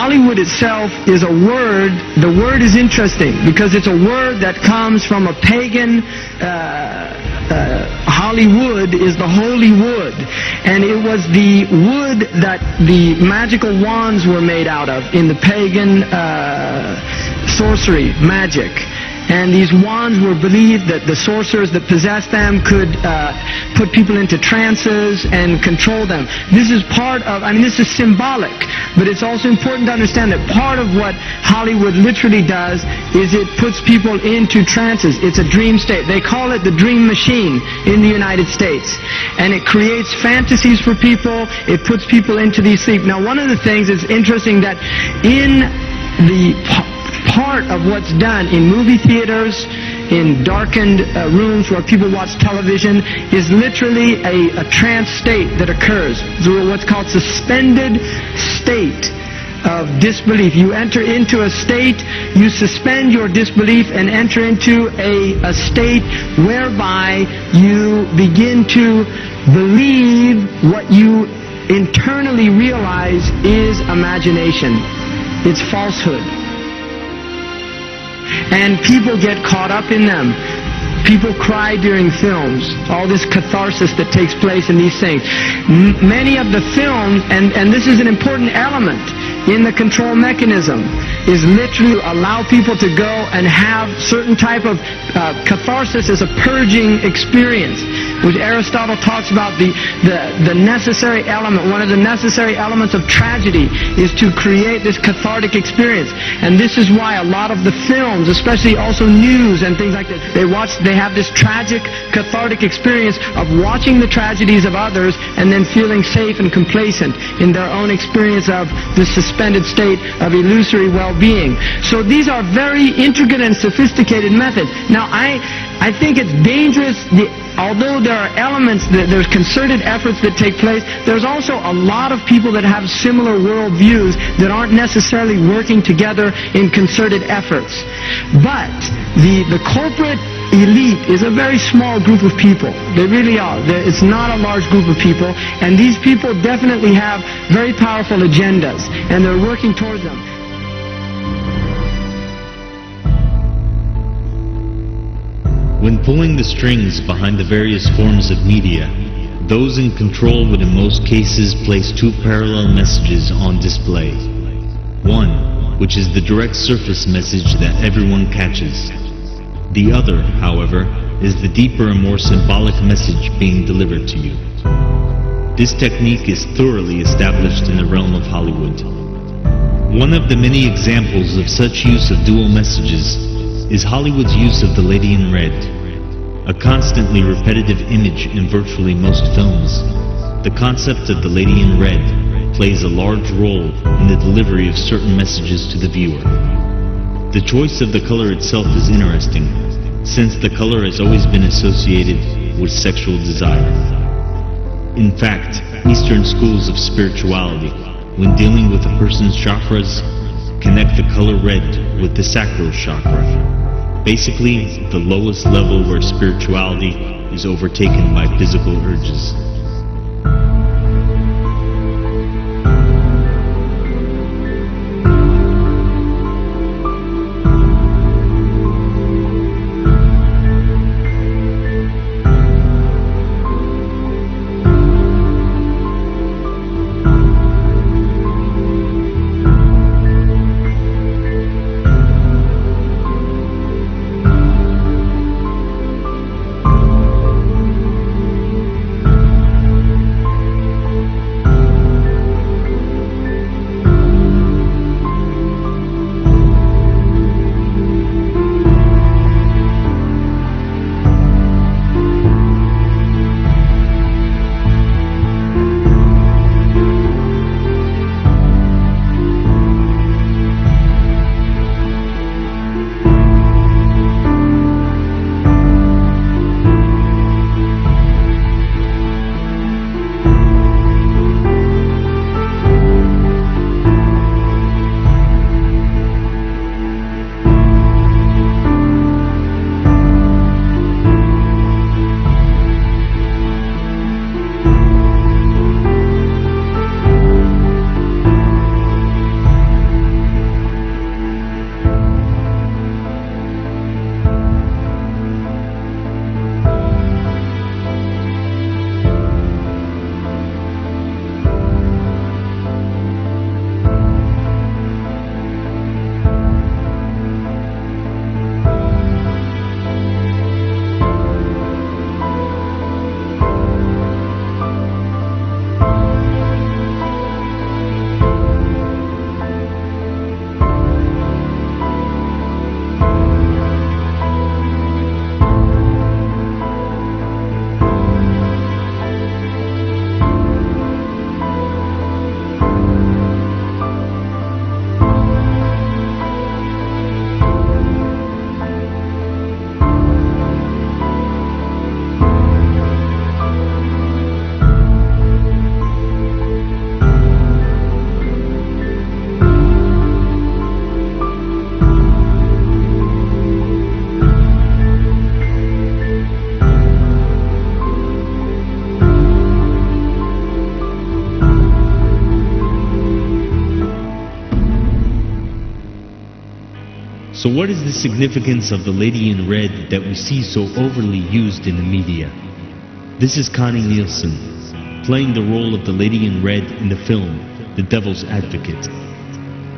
Hollywood itself is a word. The word is interesting because it's a word that comes from a pagan. Hollywood is the holy wood, and it was the wood that the magical wands were made out of in the pagan sorcery, magic. And these wands were believed that the sorcerers that possessed them could put people into trances and control them. This is part of, this is symbolic, but it's also important to understand that part of what Hollywood literally does is it puts people into trances. It's a dream state. They call it the dream machine in the United States. And it creates fantasies for people. It puts people into these sleep. Now, one of the things is interesting that in the part of what's done in movie theaters, in darkened rooms where people watch television, is literally a trance state that occurs. So what's called suspended state of disbelief. You enter into a state, you suspend your disbelief and enter into a state whereby you begin to believe what you internally realize is imagination. It's falsehood. And people get caught up in them. People cry during films. All this catharsis that takes place in these things. Many of the films, and this is an important element in the control mechanism, is literally allow people to go and have certain type of catharsis as a purging experience, which Aristotle talks about the necessary element. One of the necessary elements of tragedy is to create this cathartic experience. And this is why a lot of the films, especially also news and things like that, they have this tragic cathartic experience of watching the tragedies of others and then feeling safe and complacent in their own experience of the suspended state of illusory well-being. So these are very intricate and sophisticated methods. Now I think it's dangerous. Although there are elements, there's concerted efforts that take place, there's also a lot of people that have similar worldviews that aren't necessarily working together in concerted efforts. But the corporate elite is a very small group of people. They really are. It's not a large group of people, and these people definitely have very powerful agendas, and they're working towards them. When pulling the strings behind the various forms of media, those in control would in most cases place two parallel messages on display. One, which is the direct surface message that everyone catches. The other, however, is the deeper and more symbolic message being delivered to you. This technique is thoroughly established in the realm of Hollywood. One of the many examples of such use of dual messages is Hollywood's use of the Lady in Red, a constantly repetitive image in virtually most films. The concept of the Lady in Red plays a large role in the delivery of certain messages to the viewer. The choice of the color itself is interesting, since the color has always been associated with sexual desire. In fact, Eastern schools of spirituality, when dealing with a person's chakras, connect the color red with the sacral chakra. Basically, the lowest level where spirituality is overtaken by physical urges. So what is the significance of the lady in red that we see so overly used in the media? This is Connie Nielsen, playing the role of the lady in red in the film, The Devil's Advocate.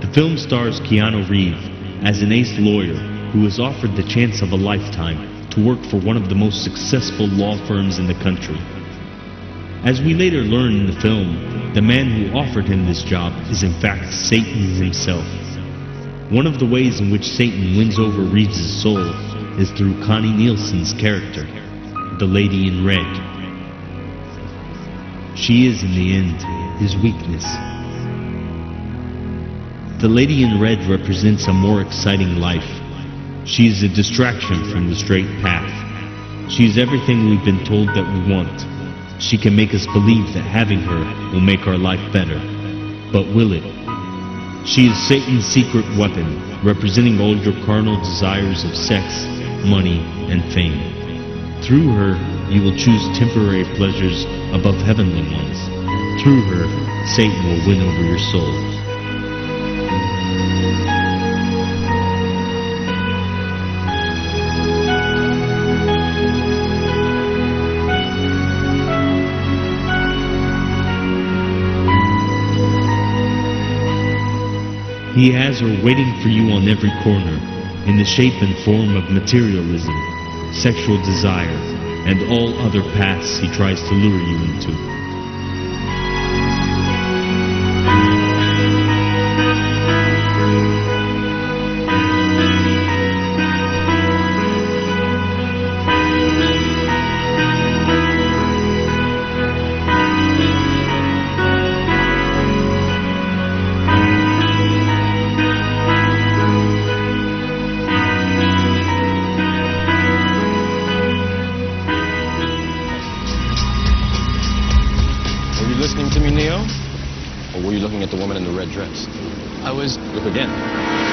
The film stars Keanu Reeves as an ace lawyer who is offered the chance of a lifetime to work for one of the most successful law firms in the country. As we later learn in the film, the man who offered him this job is in fact Satan himself. One of the ways in which Satan wins over Reeves' soul is through Connie Nielsen's character, the lady in red. She is, in the end, his weakness. The lady in red represents a more exciting life. She is a distraction from the straight path. She is everything we've been told that we want. She can make us believe that having her will make our life better. But will it? She is Satan's secret weapon, representing all your carnal desires of sex, money, and fame. Through her, you will choose temporary pleasures above heavenly ones. Through her, Satan will win over your soul. He has her waiting for you on every corner, in the shape and form of materialism, sexual desire, and all other paths he tries to lure you into. Or were you looking at the woman in the red dress? I was... Look again.